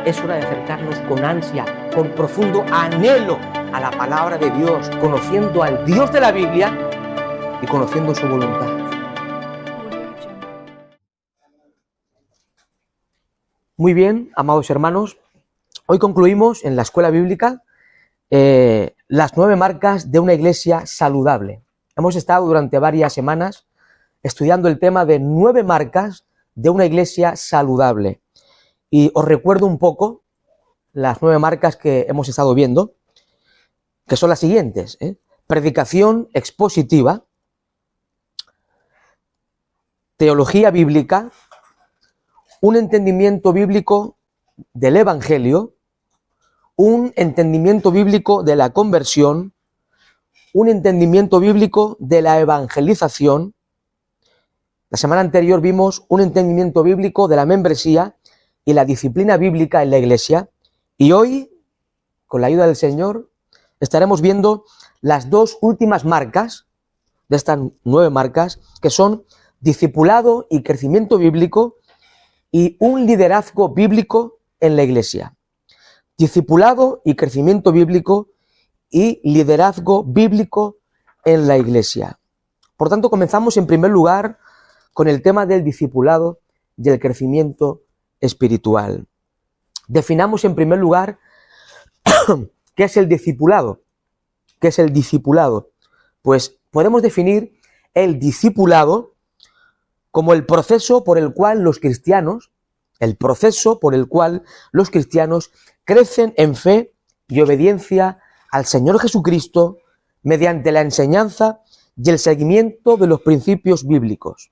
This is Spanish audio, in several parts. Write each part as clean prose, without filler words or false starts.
Es hora de acercarnos con ansia, con profundo anhelo a la palabra de Dios, conociendo al Dios de la Biblia y conociendo su voluntad. Muy bien, amados hermanos, hoy concluimos en la escuela bíblica las 9 marcas de una iglesia saludable. Hemos estado durante varias semanas estudiando el tema de 9 marcas de una iglesia saludable. Y os recuerdo un poco las 9 marcas que hemos estado viendo, que son las siguientes: predicación expositiva, teología bíblica, un entendimiento bíblico del Evangelio, un entendimiento bíblico de la conversión, un entendimiento bíblico de la evangelización. La semana anterior vimos un entendimiento bíblico de la membresía y la disciplina bíblica en la iglesia. Y hoy, con la ayuda del Señor, estaremos viendo las 2 últimas marcas de estas 9 marcas, que son discipulado y crecimiento bíblico y un liderazgo bíblico en la iglesia. Discipulado y crecimiento bíblico y liderazgo bíblico en la iglesia. Por tanto, comenzamos en primer lugar con el tema del discipulado y el crecimiento espiritual. Definamos en primer lugar qué es el discipulado. ¿Qué es el discipulado? Pues podemos definir el discipulado como el proceso por el cual los cristianos crecen en fe y obediencia al Señor Jesucristo mediante la enseñanza y el seguimiento de los principios bíblicos.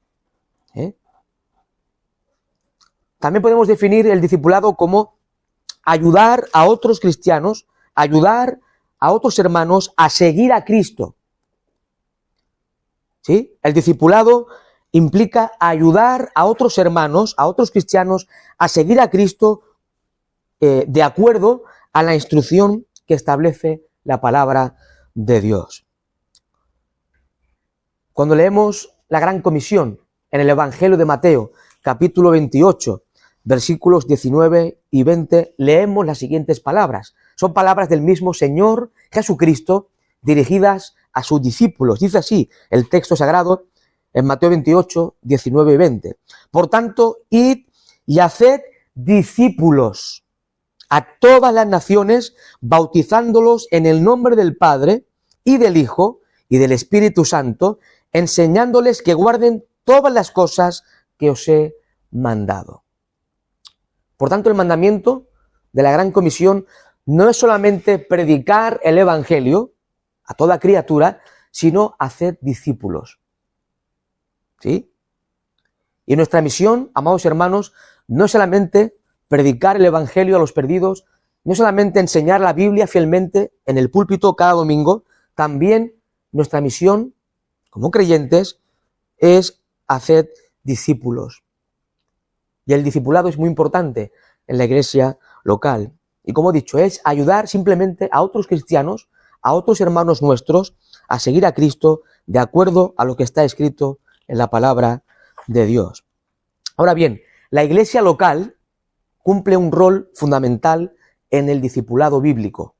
También podemos definir el discipulado como ayudar a otros cristianos, ayudar a otros hermanos a seguir a Cristo. ¿Sí? El discipulado implica ayudar a otros hermanos, a otros cristianos, a seguir a Cristo de acuerdo a la instrucción que establece la palabra de Dios. Cuando leemos la Gran Comisión en el Evangelio de Mateo, capítulo 28, versículos 19 y 20, leemos las siguientes palabras. Son palabras del mismo Señor Jesucristo dirigidas a sus discípulos. Dice así el texto sagrado en Mateo 28, 19 y 20. Por tanto, id y haced discípulos a todas las naciones, bautizándolos en el nombre del Padre y del Hijo y del Espíritu Santo, enseñándoles que guarden todas las cosas que os he mandado. Por tanto, el mandamiento de la Gran Comisión no es solamente predicar el Evangelio a toda criatura, sino hacer discípulos. ¿Sí? Y nuestra misión, amados hermanos, no es solamente predicar el Evangelio a los perdidos, no es solamente enseñar la Biblia fielmente en el púlpito cada domingo, también nuestra misión como creyentes es hacer discípulos. Y el discipulado es muy importante en la iglesia local. Y como he dicho, es ayudar simplemente a otros cristianos, a otros hermanos nuestros, a seguir a Cristo de acuerdo a lo que está escrito en la palabra de Dios. Ahora bien, la iglesia local cumple un rol fundamental en el discipulado bíblico.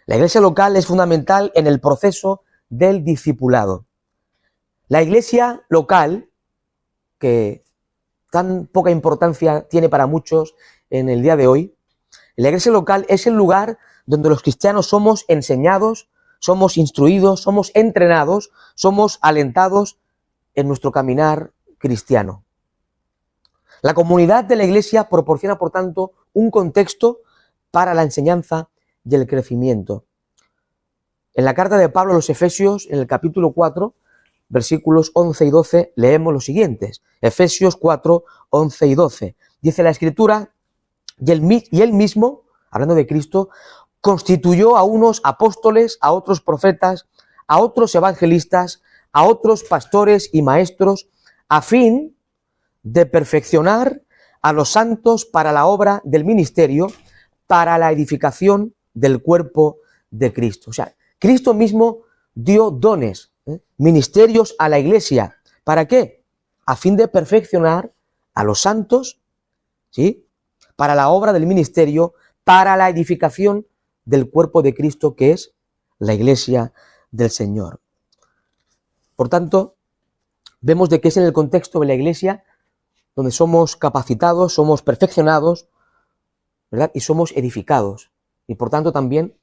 La iglesia local es fundamental en el proceso del discipulado. La iglesia local, que tan poca importancia tiene para muchos en el día de hoy, la iglesia local es el lugar donde los cristianos somos enseñados, somos instruidos, somos entrenados, somos alentados en nuestro caminar cristiano. La comunidad de la iglesia proporciona, por tanto, un contexto para la enseñanza y el crecimiento. En la carta de Pablo a los Efesios, en el capítulo 4, versículos 11 y 12, leemos los siguientes. Efesios 4, 11 y 12. Dice la Escritura, y él mismo, hablando de Cristo, constituyó a unos apóstoles, a otros profetas, a otros evangelistas, a otros pastores y maestros, a fin de perfeccionar a los santos para la obra del ministerio, para la edificación del cuerpo de Cristo. O sea, Cristo mismo dio dones, ministerios a la iglesia. ¿Para qué? A fin de perfeccionar a los santos, ¿sí?, para la obra del ministerio, para la edificación del cuerpo de Cristo, que es la iglesia del Señor. Por tanto, vemos de que es en el contexto de la iglesia donde somos capacitados, somos perfeccionados, ¿verdad? Y somos edificados. Y por tanto también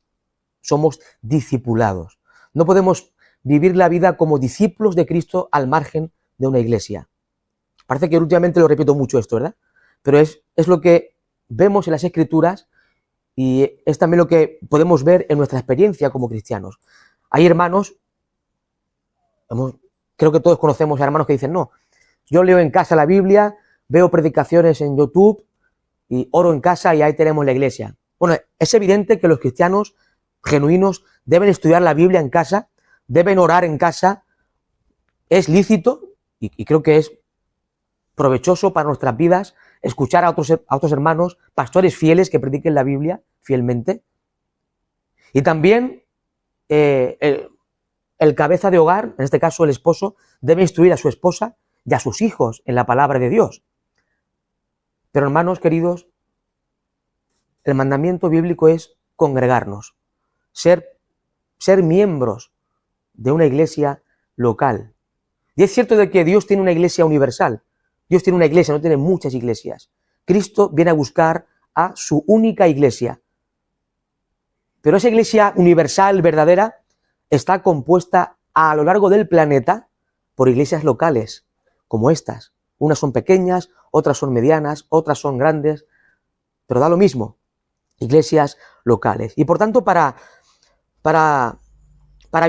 somos discipulados. No podemos vivir la vida como discípulos de Cristo al margen de una iglesia. Parece que últimamente lo repito mucho esto, ¿verdad? Pero es lo que vemos en las Escrituras y es también lo que podemos ver en nuestra experiencia como cristianos. Hay hermanos, creo que todos conocemos a hermanos que dicen, no, yo leo en casa la Biblia, veo predicaciones en YouTube y oro en casa y ahí tenemos la iglesia. Bueno, es evidente que los cristianos genuinos deben estudiar la Biblia en casa, deben orar en casa, es lícito y creo que es provechoso para nuestras vidas escuchar a otros hermanos, pastores fieles que prediquen la Biblia fielmente. Y también el cabeza de hogar, en este caso el esposo, debe instruir a su esposa y a sus hijos en la palabra de Dios. Pero hermanos queridos, el mandamiento bíblico es congregarnos, ser miembros de una iglesia local. Y es cierto de que Dios tiene una iglesia universal. Dios tiene una iglesia, no tiene muchas iglesias. Cristo viene a buscar a su única iglesia. Pero esa iglesia universal, verdadera, está compuesta a lo largo del planeta por iglesias locales, como estas. Unas son pequeñas, otras son medianas, otras son grandes, pero da lo mismo, iglesias locales. Y por tanto, para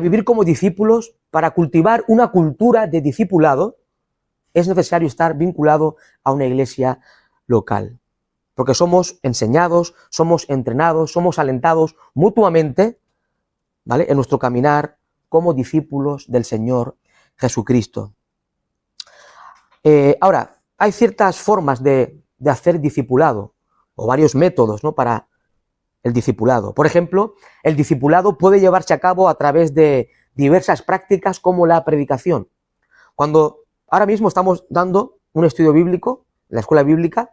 vivir como discípulos, para cultivar una cultura de discipulado, es necesario estar vinculado a una iglesia local. Porque somos enseñados, somos entrenados, somos alentados mutuamente, ¿vale?, en nuestro caminar como discípulos del Señor Jesucristo. Ahora, hay ciertas formas de hacer discipulado, o varios métodos, ¿no?, para el discipulado. Por ejemplo, el discipulado puede llevarse a cabo a través de diversas prácticas como la predicación. Cuando ahora mismo estamos dando un estudio bíblico, en la escuela bíblica,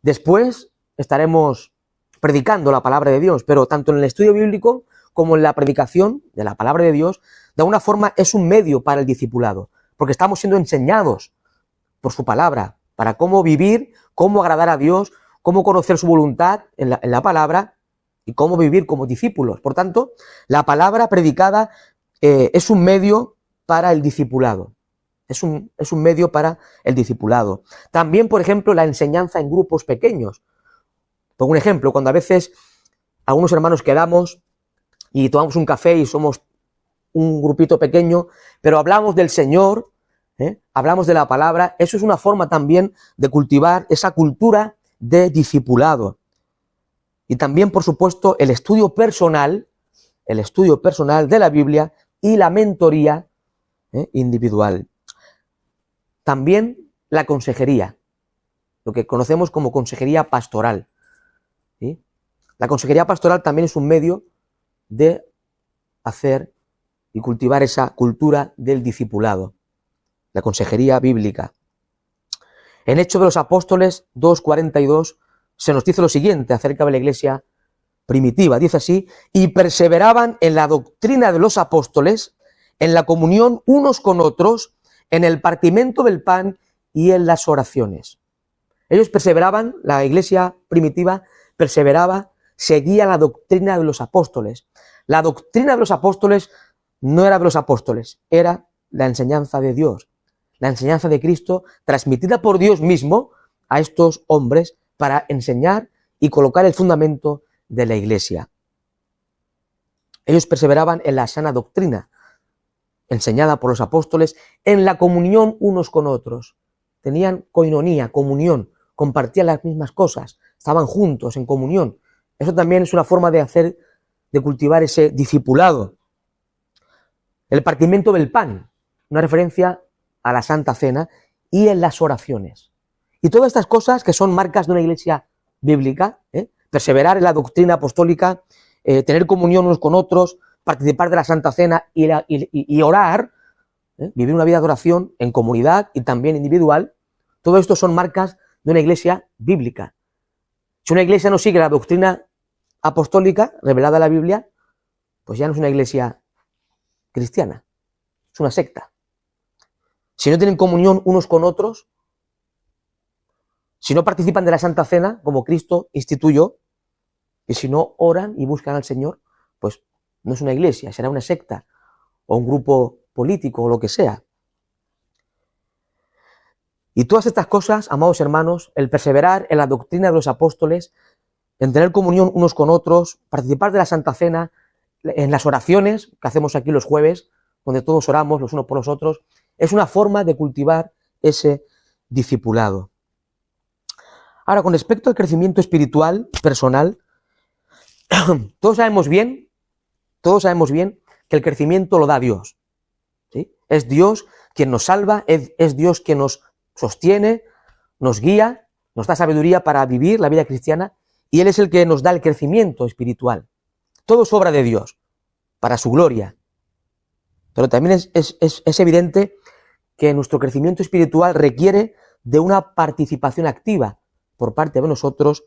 después estaremos predicando la palabra de Dios, pero tanto en el estudio bíblico como en la predicación de la palabra de Dios, de alguna forma es un medio para el discipulado, porque estamos siendo enseñados por su palabra, para cómo vivir, cómo agradar a Dios, cómo conocer su voluntad en la palabra y cómo vivir como discípulos. Por tanto, la palabra predicada es un medio para el discipulado. Es un medio para el discipulado. También, por ejemplo, la enseñanza en grupos pequeños. Pongo un ejemplo, cuando a veces algunos hermanos quedamos y tomamos un café y somos un grupito pequeño, pero hablamos del Señor, hablamos de la palabra, eso es una forma también de cultivar esa cultura de discipulado. Y también, por supuesto, el estudio personal de la Biblia y la mentoría individual. También la consejería, lo que conocemos como consejería pastoral, ¿sí? La consejería pastoral también es un medio de hacer y cultivar esa cultura del discipulado, la consejería bíblica. En Hechos de los Apóstoles 2:42 se nos dice lo siguiente acerca de la iglesia primitiva. Dice así: y perseveraban en la doctrina de los apóstoles, en la comunión unos con otros, en el partimiento del pan y en las oraciones. Ellos perseveraban, la iglesia primitiva perseveraba, seguía la doctrina de los apóstoles. La doctrina de los apóstoles no era de los apóstoles, era la enseñanza de Dios, la enseñanza de Cristo transmitida por Dios mismo a estos hombres para enseñar y colocar el fundamento de la iglesia. Ellos perseveraban en la sana doctrina, enseñada por los apóstoles, en la comunión unos con otros. Tenían koinonía, comunión, compartían las mismas cosas, estaban juntos en comunión. Eso también es una forma de cultivar ese discipulado. El partimiento del pan, una referencia a la Santa Cena, y en las oraciones. Y todas estas cosas que son marcas de una iglesia bíblica, perseverar en la doctrina apostólica, tener comunión unos con otros, participar de la Santa Cena y orar, vivir una vida de oración en comunidad y también individual, todo esto son marcas de una iglesia bíblica. Si una iglesia no sigue la doctrina apostólica revelada en la Biblia, pues ya no es una iglesia cristiana, es una secta. Si no tienen comunión unos con otros, si no participan de la Santa Cena, como Cristo instituyó, y si no oran y buscan al Señor, pues no es una iglesia, será una secta o un grupo político o lo que sea. Y todas estas cosas, amados hermanos, el perseverar en la doctrina de los apóstoles, en tener comunión unos con otros, participar de la Santa Cena, en las oraciones que hacemos aquí los jueves, donde todos oramos los unos por los otros, es una forma de cultivar ese discipulado. Ahora, con respecto al crecimiento espiritual, personal, todos sabemos bien que el crecimiento lo da Dios, ¿sí? Es Dios quien nos salva, es Dios quien nos sostiene, nos guía, nos da sabiduría para vivir la vida cristiana, y Él es el que nos da el crecimiento espiritual. Todo es obra de Dios, para su gloria. Pero también es evidente que nuestro crecimiento espiritual requiere de una participación activa por parte de nosotros,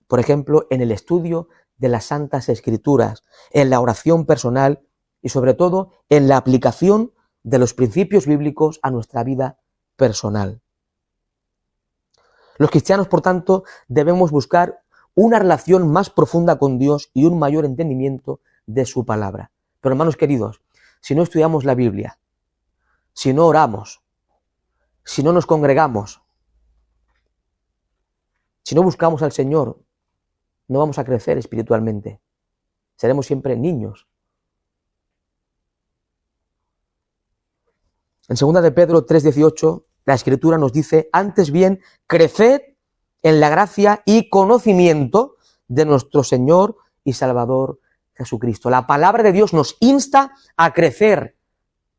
por ejemplo, en el estudio de las Santas Escrituras, en la oración personal y sobre todo en la aplicación de los principios bíblicos a nuestra vida personal. Los cristianos, por tanto, debemos buscar una relación más profunda con Dios y un mayor entendimiento de su palabra. Pero hermanos queridos, si no estudiamos la Biblia, si no oramos, si no nos congregamos, si no buscamos al Señor, no vamos a crecer espiritualmente. Seremos siempre niños. En 2 de Pedro 3:18, la Escritura nos dice: antes bien, creced en la gracia y conocimiento de nuestro Señor y Salvador Jesucristo. La palabra de Dios nos insta a crecer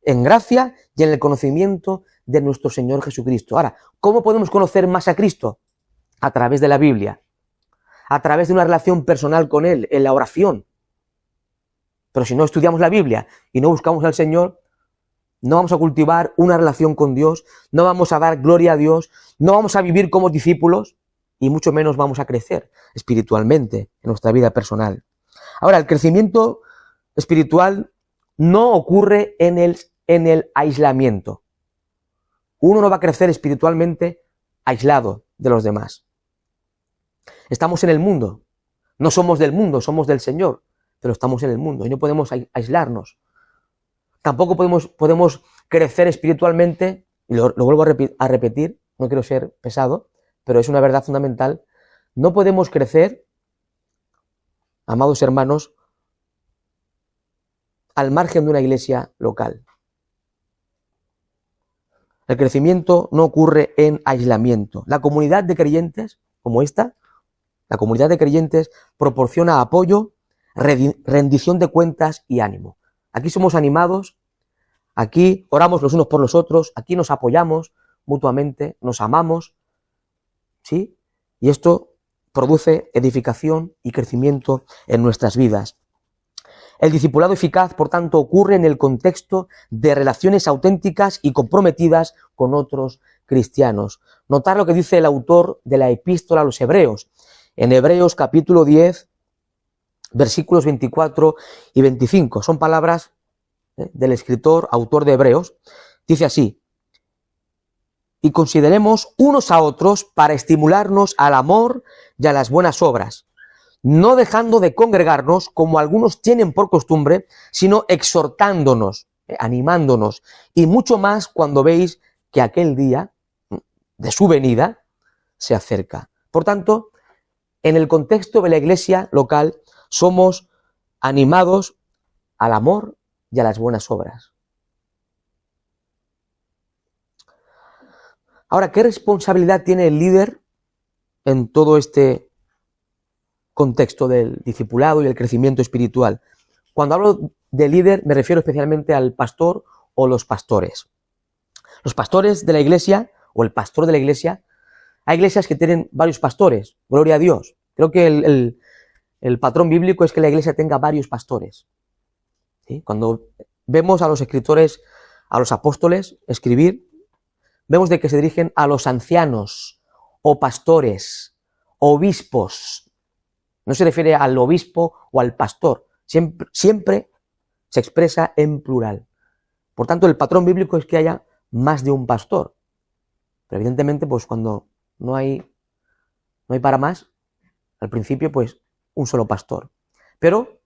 en gracia y en el conocimiento de nuestro Señor Jesucristo. Ahora, ¿cómo podemos conocer más a Cristo? A través de la Biblia, a través de una relación personal con Él, en la oración. Pero si no estudiamos la Biblia y no buscamos al Señor, no vamos a cultivar una relación con Dios, no vamos a dar gloria a Dios, no vamos a vivir como discípulos y mucho menos vamos a crecer espiritualmente en nuestra vida personal. Ahora, el crecimiento espiritual no ocurre en el aislamiento. Uno no va a crecer espiritualmente aislado de los demás. Estamos en el mundo, no somos del mundo, somos del Señor, pero estamos en el mundo y no podemos aislarnos. Tampoco podemos crecer espiritualmente, y lo vuelvo a repetir, no quiero ser pesado, pero es una verdad fundamental. No podemos crecer, amados hermanos, al margen de una iglesia local. El crecimiento no ocurre en aislamiento. La comunidad de creyentes, como esta, la comunidad de creyentes proporciona apoyo, rendición de cuentas y ánimo. Aquí somos animados, aquí oramos los unos por los otros, aquí nos apoyamos mutuamente, nos amamos, ¿sí? Y esto produce edificación y crecimiento en nuestras vidas. El discipulado eficaz, por tanto, ocurre en el contexto de relaciones auténticas y comprometidas con otros cristianos. Notar lo que dice el autor de la epístola a los Hebreos, en Hebreos capítulo 10, versículos 24 y 25. Son palabras del escritor, autor de Hebreos. Dice así: y consideremos unos a otros para estimularnos al amor y a las buenas obras, no dejando de congregarnos como algunos tienen por costumbre, sino exhortándonos, animándonos, y mucho más cuando veis que aquel día de su venida se acerca. Por tanto, en el contexto de la iglesia local somos animados al amor y a las buenas obras. Ahora, ¿qué responsabilidad tiene el líder en todo este contexto del discipulado y el crecimiento espiritual? Cuando hablo de líder me refiero especialmente al pastor o los pastores. Los pastores de la iglesia o el pastor de la iglesia, hay iglesias que tienen varios pastores, gloria a Dios. Creo que el patrón bíblico es que la iglesia tenga varios pastores, ¿sí? Cuando vemos a los escritores, a los apóstoles escribir, vemos de que se dirigen a los ancianos o pastores obispos. No se refiere al obispo o al pastor. Siempre se expresa en plural. Por tanto, el patrón bíblico es que haya más de un pastor. Pero evidentemente, pues cuando no hay para más, al principio, pues un solo pastor. Pero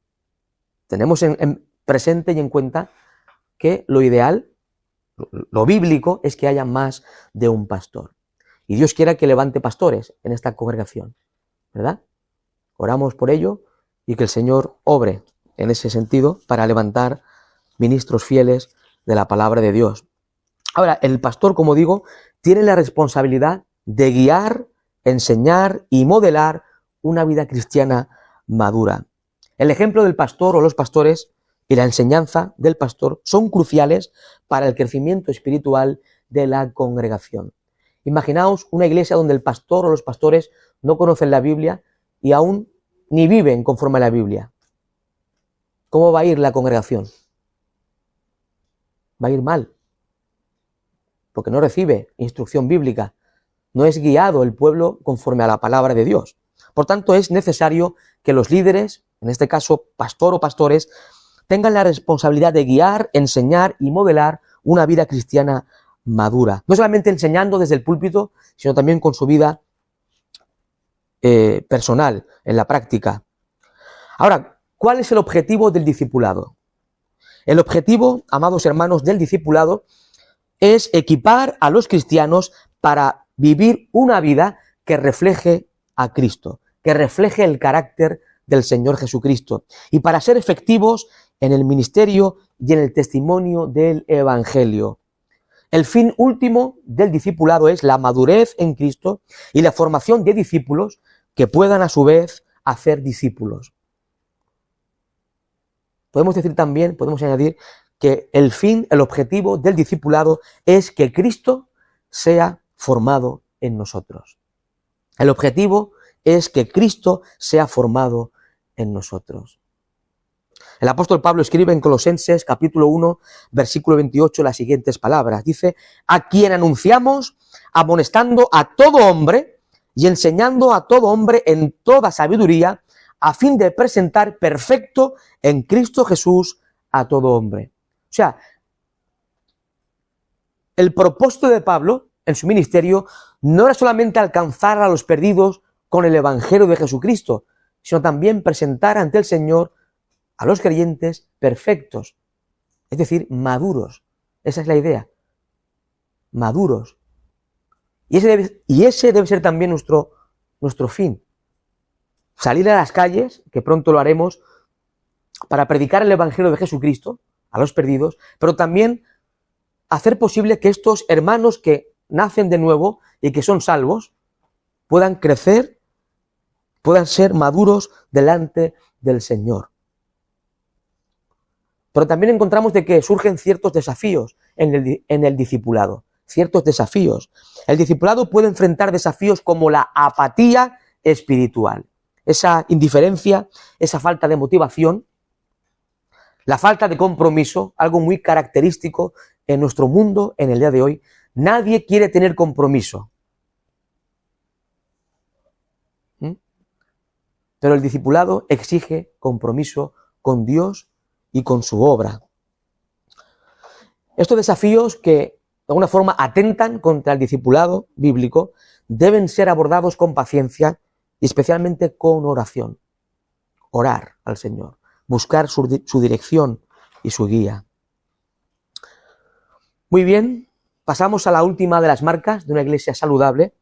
tenemos en presente y en cuenta que lo ideal, lo bíblico, es que haya más de un pastor. Y Dios quiera que levante pastores en esta congregación, ¿verdad? Oramos por ello y que el Señor obre en ese sentido para levantar ministros fieles de la palabra de Dios. Ahora, el pastor, como digo, tiene la responsabilidad de guiar, enseñar y modelar una vida cristiana madura. El ejemplo del pastor o los pastores y la enseñanza del pastor son cruciales para el crecimiento espiritual de la congregación. Imaginaos una iglesia donde el pastor o los pastores no conocen la Biblia y aún ni viven conforme a la Biblia. ¿Cómo va a ir la congregación? Va a ir mal, porque no recibe instrucción bíblica, no es guiado el pueblo conforme a la palabra de Dios. Por tanto, es necesario que los líderes, en este caso pastor o pastores, tengan la responsabilidad de guiar, enseñar y modelar una vida cristiana madura. No solamente enseñando desde el púlpito, sino también con su vida personal, en la práctica. Ahora, ¿cuál es el objetivo del discipulado? El objetivo, amados hermanos, del discipulado es equipar a los cristianos para vivir una vida que refleje a Cristo, que refleje el carácter del Señor Jesucristo y para ser efectivos en el ministerio y en el testimonio del Evangelio. El fin último del discipulado es la madurez en Cristo y la formación de discípulos que puedan a su vez hacer discípulos. Podemos añadir que el objetivo del discipulado es que Cristo sea formado en nosotros. El objetivo es que Cristo sea formado en nosotros. El apóstol Pablo escribe en Colosenses capítulo 1, versículo 28 las siguientes palabras. Dice, a quien anunciamos, amonestando a todo hombre y enseñando a todo hombre en toda sabiduría, a fin de presentar perfecto en Cristo Jesús a todo hombre. O sea, el propósito de Pablo en su ministerio no era solamente alcanzar a los perdidos con el Evangelio de Jesucristo, sino también presentar ante el Señor a los creyentes perfectos, es decir, maduros. Esa es la idea, maduros. Y ese debe ser también nuestro fin. Salir a las calles, que pronto lo haremos, para predicar el Evangelio de Jesucristo a los perdidos, pero también hacer posible que estos hermanos que nacen de nuevo y que son salvos puedan crecer, puedan ser maduros delante del Señor. Pero también encontramos de que surgen ciertos desafíos en el discipulado, ciertos desafíos. El discipulado puede enfrentar desafíos como la apatía espiritual, esa indiferencia, esa falta de motivación, la falta de compromiso, algo muy característico en nuestro mundo en el día de hoy. Nadie quiere tener compromiso. Pero el discipulado exige compromiso con Dios y con su obra. Estos desafíos que de alguna forma atentan contra el discipulado bíblico deben ser abordados con paciencia y especialmente con oración. Orar al Señor, buscar su dirección y su guía. Muy bien, pasamos a la última de las marcas de una iglesia saludable,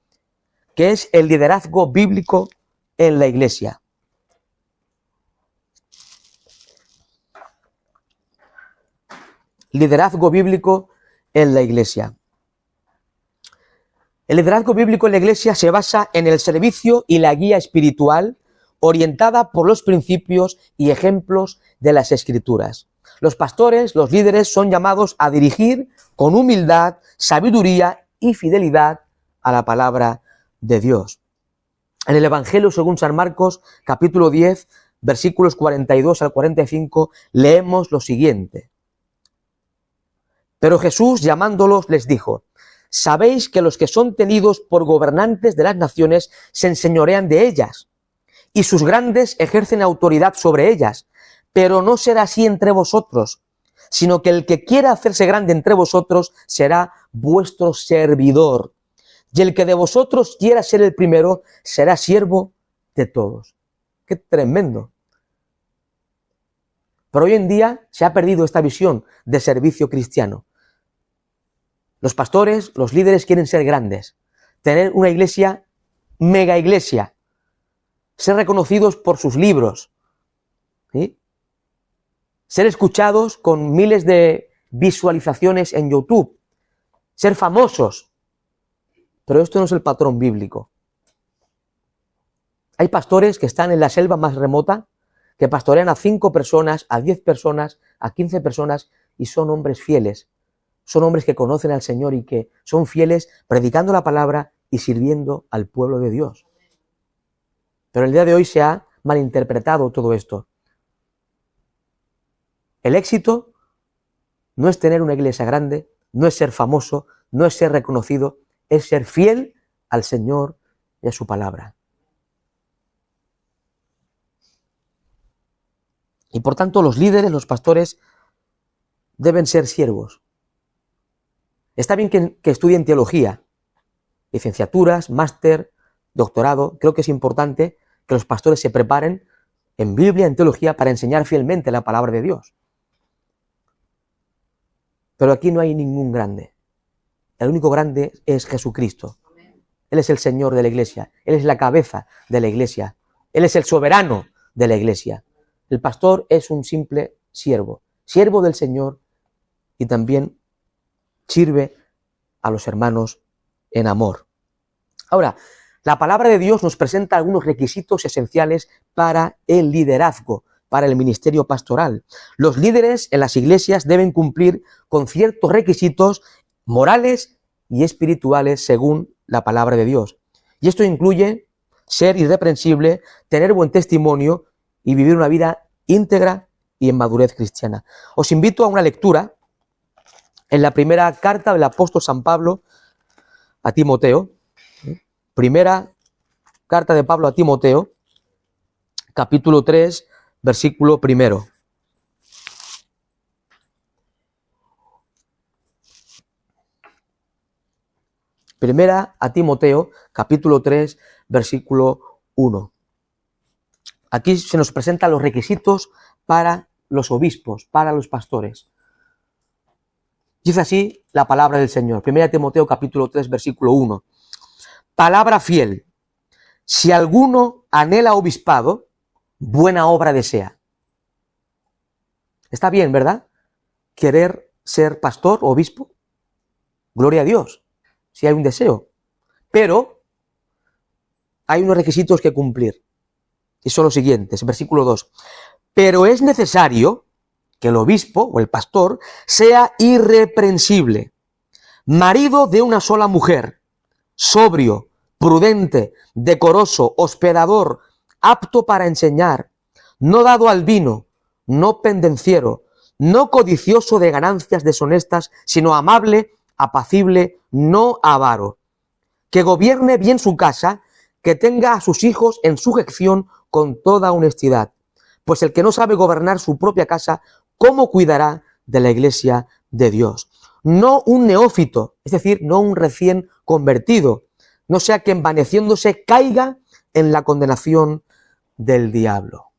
que es el liderazgo bíblico en la iglesia. Liderazgo bíblico en la iglesia. El liderazgo bíblico en la iglesia se basa en el servicio y la guía espiritual orientada por los principios y ejemplos de las Escrituras. Los pastores, los líderes, son llamados a dirigir con humildad, sabiduría y fidelidad a la palabra de Dios. En el Evangelio según San Marcos, capítulo 10, versículos 42 al 45, leemos lo siguiente. Pero Jesús, llamándolos, les dijo, sabéis que los que son tenidos por gobernantes de las naciones se enseñorean de ellas, y sus grandes ejercen autoridad sobre ellas. Pero no será así entre vosotros, sino que el que quiera hacerse grande entre vosotros será vuestro servidor. Y el que de vosotros quiera ser el primero será siervo de todos. ¡Qué tremendo! Pero hoy en día se ha perdido esta visión de servicio cristiano. Los pastores, los líderes quieren ser grandes, tener una iglesia, mega iglesia, ser reconocidos por sus libros, ¿sí? Ser escuchados con miles de visualizaciones en YouTube, ser famosos. Pero esto no es el patrón bíblico. Hay pastores que están en la selva más remota, que pastorean a 5 personas, a 10 personas, a 15 personas, y son hombres fieles. Son hombres que conocen al Señor y que son fieles predicando la palabra y sirviendo al pueblo de Dios. Pero el día de hoy se ha malinterpretado todo esto. El éxito no es tener una iglesia grande, no es ser famoso, no es ser reconocido, es ser fiel al Señor y a su palabra. Y por tanto los líderes, los pastores, deben ser siervos. Está bien que estudien teología, licenciaturas, máster, doctorado. Creo que es importante que los pastores se preparen en Biblia, en teología, para enseñar fielmente la palabra de Dios. Pero aquí no hay ningún grande. El único grande es Jesucristo. Él es el Señor de la iglesia. Él es la cabeza de la iglesia. Él es el soberano de la iglesia. El pastor es un simple siervo, siervo del Señor, y también sirve a los hermanos en amor. Ahora, la palabra de Dios nos presenta algunos requisitos esenciales para el liderazgo, para el ministerio pastoral. Los líderes en las iglesias deben cumplir con ciertos requisitos morales y espirituales según la palabra de Dios. Y esto incluye ser irreprensible, tener buen testimonio y vivir una vida íntegra y en madurez cristiana. Os invito a una lectura en la primera carta del apóstol San Pablo a Timoteo. Primera carta de Pablo a Timoteo, capítulo 3, versículo 1. Primera a Timoteo, capítulo 3, versículo 1. Aquí se nos presentan los requisitos para los obispos, para los pastores. Dice así la palabra del Señor. Primera Timoteo, capítulo 3, versículo 1. Palabra fiel. Si alguno anhela obispado, buena obra desea. Está bien, ¿verdad? Querer ser pastor o obispo. Gloria a Dios, si hay un deseo. Pero hay unos requisitos que cumplir. Y son los siguientes, versículo 2. Pero es necesario que el obispo o el pastor sea irreprensible, marido de una sola mujer, sobrio, prudente, decoroso, hospedador, apto para enseñar, no dado al vino, no pendenciero, no codicioso de ganancias deshonestas, sino amable, apacible, no avaro, que gobierne bien su casa, que tenga a sus hijos en sujeción con toda honestidad. Pues el que no sabe gobernar su propia casa, ¿cómo cuidará de la iglesia de Dios? No un neófito, es decir, no un recién convertido, no sea que envaneciéndose caiga en la condenación del diablo.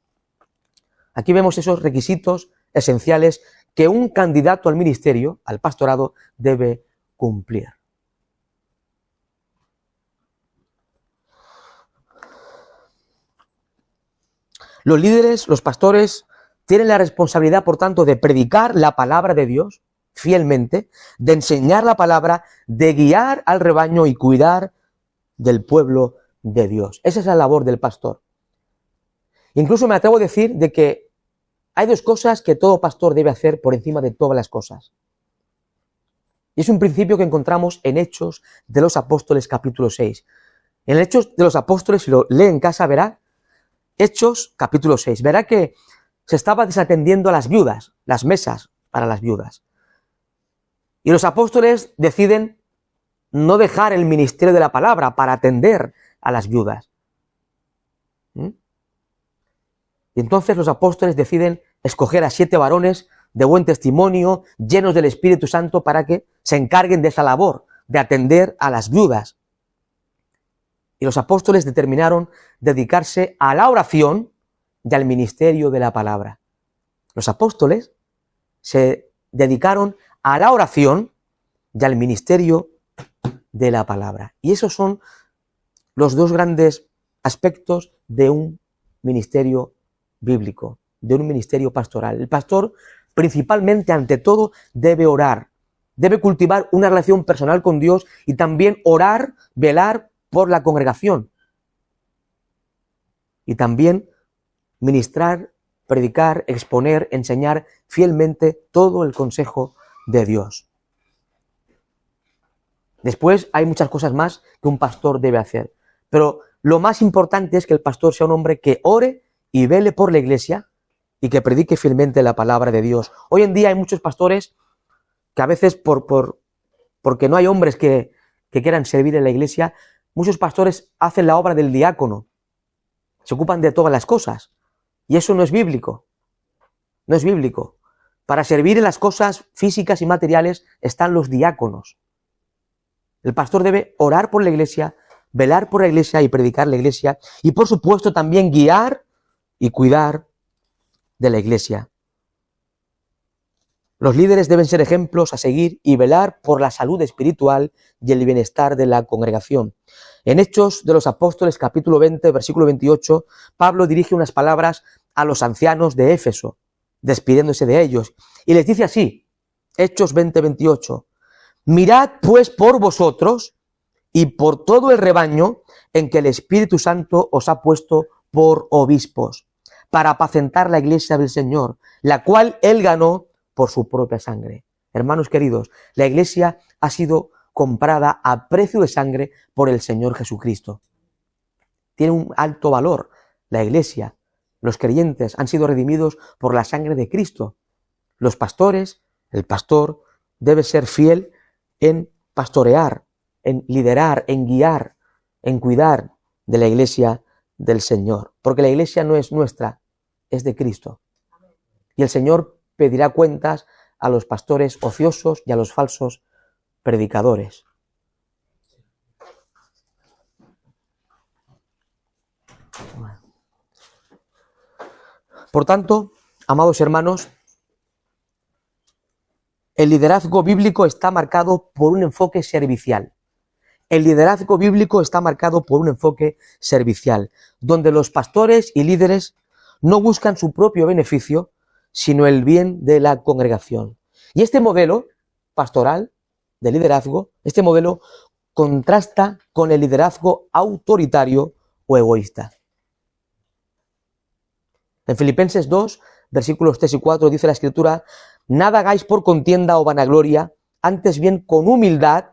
Aquí vemos esos requisitos esenciales que un candidato al ministerio, al pastorado, debe cumplir. Los líderes, los pastores, tienen la responsabilidad, por tanto, de predicar la palabra de Dios fielmente, de enseñar la palabra, de guiar al rebaño y cuidar del pueblo de Dios. Esa es la labor del pastor. Incluso me atrevo a decir de que hay dos cosas que todo pastor debe hacer por encima de todas las cosas. Y es un principio que encontramos en Hechos de los Apóstoles, capítulo 6. En Hechos de los Apóstoles, si lo lee en casa, verá, Hechos, capítulo 6, verá que se estaba desatendiendo a las viudas, las mesas para las viudas. Y los apóstoles deciden no dejar el ministerio de la palabra para atender a las viudas. ¿Mm? Y entonces los apóstoles deciden escoger a 7 varones de buen testimonio, llenos del Espíritu Santo, para que se encarguen de esa labor, de atender a las viudas. Y los apóstoles determinaron dedicarse a la oración y al ministerio de la palabra. Los apóstoles se dedicaron a la oración y al ministerio de la palabra. Y esos son los 2 grandes aspectos de un ministerio bíblico, de un ministerio pastoral. El pastor, principalmente, ante todo, debe orar, debe cultivar una relación personal con Dios y también orar, velar por la congregación. Y también ministrar, predicar, exponer, enseñar fielmente todo el consejo de Dios. Después hay muchas cosas más que un pastor debe hacer, pero lo más importante es que el pastor sea un hombre que ore y vele por la iglesia y que predique fielmente la palabra de Dios. Hoy en día hay muchos pastores que a veces porque no hay hombres que quieran servir en la iglesia, muchos pastores hacen la obra del diácono, se ocupan de todas las cosas y eso no es bíblico, no es bíblico. Para servir en las cosas físicas y materiales están los diáconos. El pastor debe orar por la iglesia, velar por la iglesia y predicar la iglesia y por supuesto también guiar y cuidar de la iglesia. Los líderes deben ser ejemplos a seguir y velar por la salud espiritual y el bienestar de la congregación. En Hechos de los Apóstoles, capítulo 20, versículo 28, Pablo dirige unas palabras a los ancianos de Éfeso, despidiéndose de ellos, y les dice así, Hechos 20, 28, mirad pues por vosotros y por todo el rebaño en que el Espíritu Santo os ha puesto por obispos, para apacentar la iglesia del Señor, la cual él ganó por su propia sangre. Hermanos queridos, la iglesia ha sido comprada a precio de sangre por el Señor Jesucristo. Tiene un alto valor. La iglesia, los creyentes han sido redimidos por la sangre de Cristo. Los pastores, el pastor, debe ser fiel en pastorear, en liderar, en guiar, en cuidar de la iglesia del Señor. Porque la iglesia no es nuestra, es de Cristo. Y el Señor pedirá cuentas a los pastores ociosos y a los falsos predicadores. Por tanto, amados hermanos, el liderazgo bíblico está marcado por un enfoque servicial. El liderazgo bíblico está marcado por un enfoque servicial, donde los pastores y líderes no buscan su propio beneficio, sino el bien de la congregación. Y este modelo pastoral de liderazgo, este modelo contrasta con el liderazgo autoritario o egoísta. En Filipenses 2, versículos 3 y 4 dice la Escritura, nada hagáis por contienda o vanagloria, antes bien con humildad,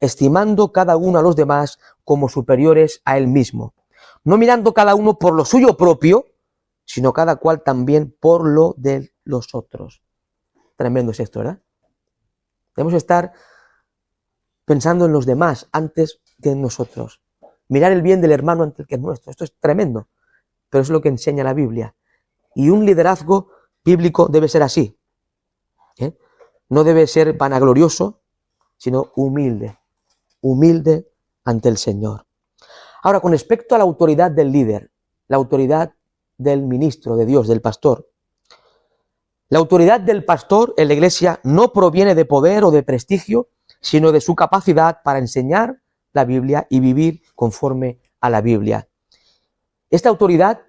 estimando cada uno a los demás como superiores a él mismo, no mirando cada uno por lo suyo propio, sino cada cual también por lo de los otros. Tremendo es esto, ¿verdad? Debemos estar pensando en los demás antes que en nosotros. Mirar el bien del hermano antes que el nuestro. Esto es tremendo, pero es lo que enseña la Biblia. Y un liderazgo bíblico debe ser así. No debe ser vanaglorioso, sino humilde. Humilde ante el Señor. Ahora, con respecto a la autoridad del líder, la autoridad del ministro de Dios, del pastor. La autoridad del pastor en la iglesia no proviene de poder o de prestigio, sino de su capacidad para enseñar la Biblia y vivir conforme a la Biblia. Esta autoridad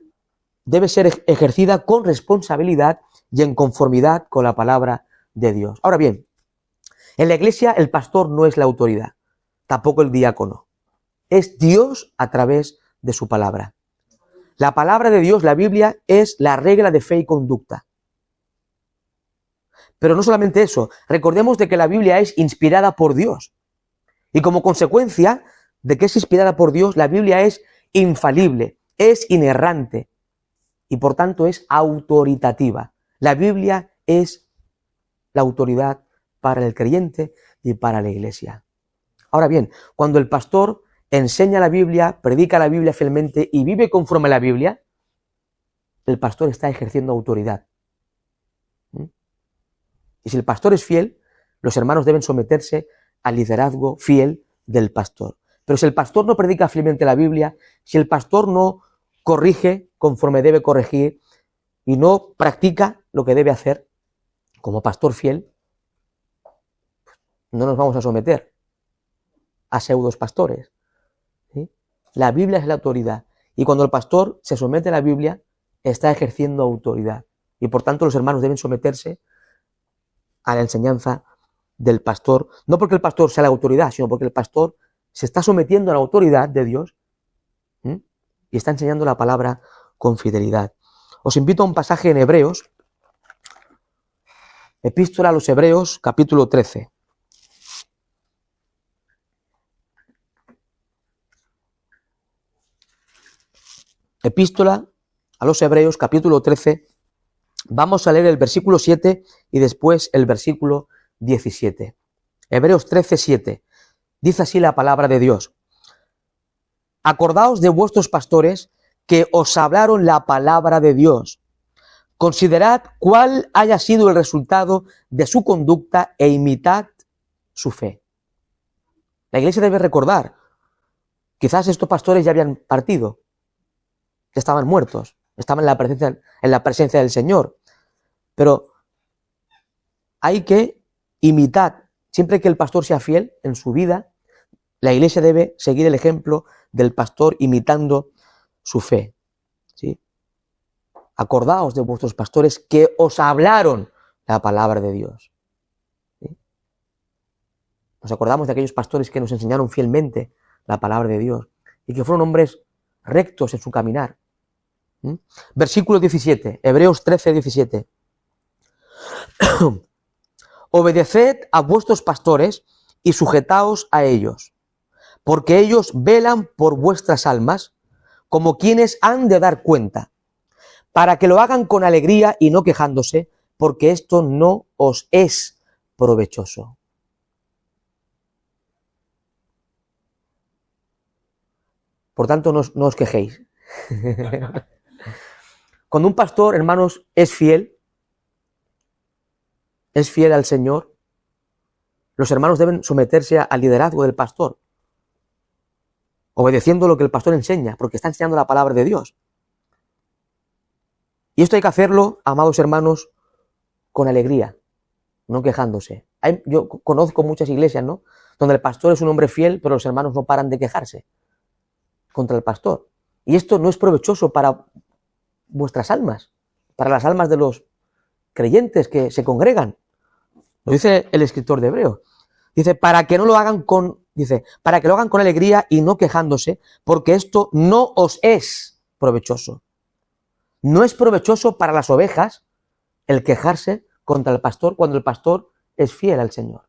debe ser ejercida con responsabilidad y en conformidad con la palabra de Dios. Ahora bien, en la iglesia el pastor no es la autoridad, tampoco el diácono. Es Dios a través de su palabra. La palabra de Dios, la Biblia, es la regla de fe y conducta. Pero no solamente eso, recordemos de que la Biblia es inspirada por Dios. Y como consecuencia de que es inspirada por Dios, la Biblia es infalible, es inerrante y por tanto es autoritativa. La Biblia es la autoridad para el creyente y para la iglesia. Ahora bien, cuando el pastor enseña la Biblia, predica la Biblia fielmente y vive conforme a la Biblia, el pastor está ejerciendo autoridad. Y si el pastor es fiel, los hermanos deben someterse al liderazgo fiel del pastor. Pero si el pastor no predica fielmente la Biblia, si el pastor no corrige conforme debe corregir y no practica lo que debe hacer como pastor fiel, no nos vamos a someter a pseudos pastores. ¿Sí? La Biblia es la autoridad. Y cuando el pastor se somete a la Biblia, está ejerciendo autoridad. Y por tanto los hermanos deben someterse a la enseñanza del pastor, no porque el pastor sea la autoridad, sino porque el pastor se está sometiendo a la autoridad de Dios y está enseñando la palabra con fidelidad. Os invito a un pasaje en Hebreos, Epístola a los Hebreos, capítulo 13. Epístola a los Hebreos, capítulo 13. Vamos a leer el versículo 7 y después el versículo 17. Hebreos 13, 7. Dice así la palabra de Dios. Acordaos de vuestros pastores que os hablaron la palabra de Dios. Considerad cuál haya sido el resultado de su conducta e imitad su fe. La iglesia debe recordar, quizás estos pastores ya habían partido, que estaban muertos, estaban en la presencia del Señor, pero hay que imitar, siempre que el pastor sea fiel en su vida, la iglesia debe seguir el ejemplo del pastor imitando su fe. ¿Sí? Acordaos de vuestros pastores que os hablaron la palabra de Dios. ¿Sí? Nos acordamos de aquellos pastores que nos enseñaron fielmente la palabra de Dios y que fueron hombres rectos en su caminar. Versículo 17, Hebreos 13, 17. Obedeced a vuestros pastores y sujetaos a ellos, porque ellos velan por vuestras almas como quienes han de dar cuenta, para que lo hagan con alegría y no quejándose, porque esto no os es provechoso. Por tanto, no os quejéis. Cuando un pastor, hermanos, es fiel al Señor, los hermanos deben someterse al liderazgo del pastor, obedeciendo lo que el pastor enseña, porque está enseñando la palabra de Dios. Y esto hay que hacerlo, amados hermanos, con alegría, no quejándose. Yo conozco muchas iglesias, ¿no?, donde el pastor es un hombre fiel, pero los hermanos no paran de quejarse contra el pastor. Y esto no es provechoso para vuestras almas, para las almas de los creyentes que se congregan. Lo dice el escritor de Hebreos. Dice, para que lo hagan con alegría y no quejándose, porque esto no os es provechoso. No es provechoso para las ovejas el quejarse contra el pastor cuando el pastor es fiel al Señor.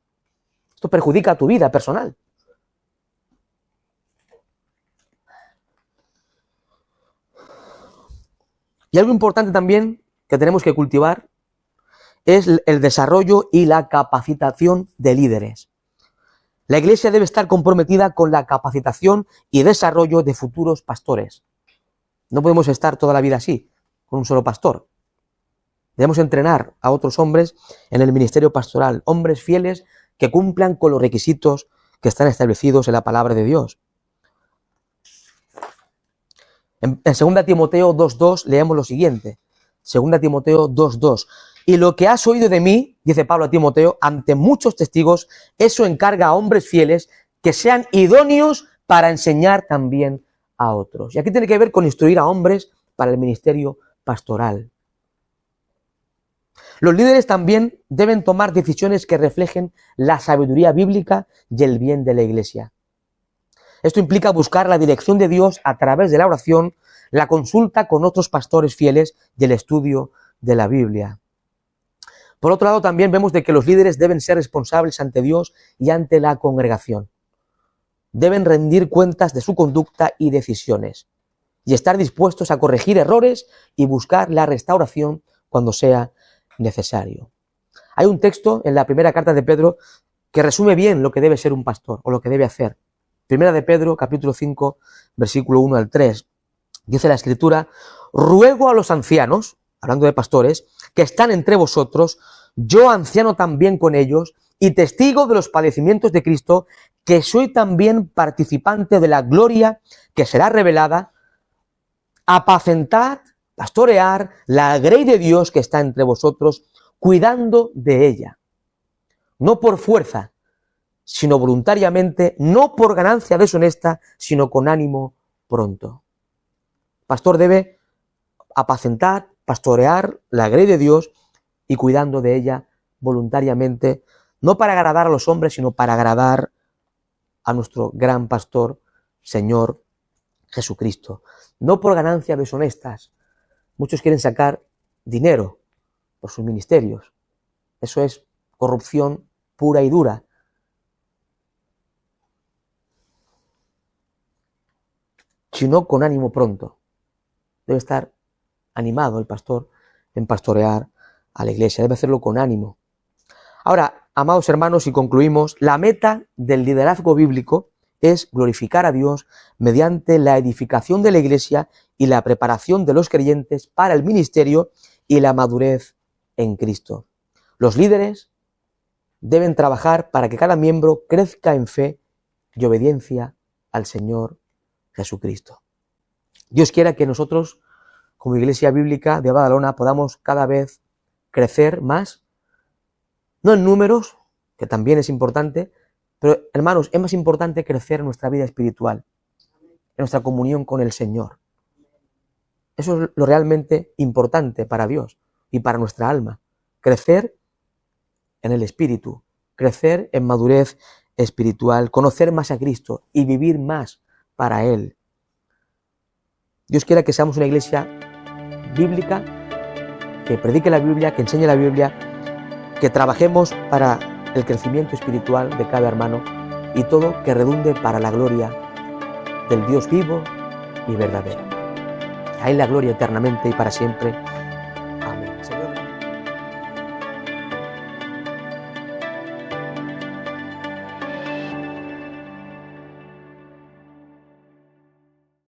Esto perjudica a tu vida personal. Y algo importante también que tenemos que cultivar es el desarrollo y la capacitación de líderes. La iglesia debe estar comprometida con la capacitación y desarrollo de futuros pastores. No podemos estar toda la vida así, con un solo pastor. Debemos entrenar a otros hombres en el ministerio pastoral, hombres fieles que cumplan con los requisitos que están establecidos en la palabra de Dios. En 2 Timoteo 2.2 leemos lo siguiente. 2 Timoteo 2.2. Y lo que has oído de mí, dice Pablo a Timoteo, ante muchos testigos, eso encarga a hombres fieles que sean idóneos para enseñar también a otros. Y aquí tiene que ver con instruir a hombres para el ministerio pastoral. Los líderes también deben tomar decisiones que reflejen la sabiduría bíblica y el bien de la iglesia. Esto implica buscar la dirección de Dios a través de la oración, la consulta con otros pastores fieles y el estudio de la Biblia. Por otro lado, también vemos de que los líderes deben ser responsables ante Dios y ante la congregación. Deben rendir cuentas de su conducta y decisiones y estar dispuestos a corregir errores y buscar la restauración cuando sea necesario. Hay un texto en la primera carta de Pedro que resume bien lo que debe ser un pastor o lo que debe hacer. Primera de Pedro, capítulo 5, versículo 1 al 3. Dice la Escritura: ruego a los ancianos, hablando de pastores, que están entre vosotros, yo anciano también con ellos, y testigo de los padecimientos de Cristo, que soy también participante de la gloria que será revelada, apacentad, pastorear la grey de Dios que está entre vosotros, cuidando de ella, no por fuerza, sino voluntariamente, no por ganancia deshonesta, sino con ánimo pronto. El pastor debe apacentar, pastorear la grey de Dios y cuidando de ella voluntariamente, no para agradar a los hombres, sino para agradar a nuestro gran pastor, Señor Jesucristo. No por ganancias deshonestas. Muchos quieren sacar dinero por sus ministerios. Eso es corrupción pura y dura. Sino con ánimo pronto. Debe estar animado el pastor en pastorear a la iglesia. Debe hacerlo con ánimo. Ahora, amados hermanos, y concluimos, la meta del liderazgo bíblico es glorificar a Dios mediante la edificación de la iglesia y la preparación de los creyentes para el ministerio y la madurez en Cristo. Los líderes deben trabajar para que cada miembro crezca en fe y obediencia al Señor Jesucristo. Dios quiera que nosotros, como Iglesia Bíblica de Badalona, podamos cada vez crecer más, no en números, que también es importante, pero hermanos, es más importante crecer en nuestra vida espiritual, en nuestra comunión con el Señor. Eso es lo realmente importante para Dios y para nuestra alma. Crecer en el Espíritu, crecer en madurez espiritual, conocer más a Cristo y vivir más para Él. Dios quiera que seamos una iglesia bíblica, que predique la Biblia, que enseñe la Biblia, que trabajemos para el crecimiento espiritual de cada hermano y todo que redunde para la gloria del Dios vivo y verdadero. A Él la gloria eternamente y para siempre.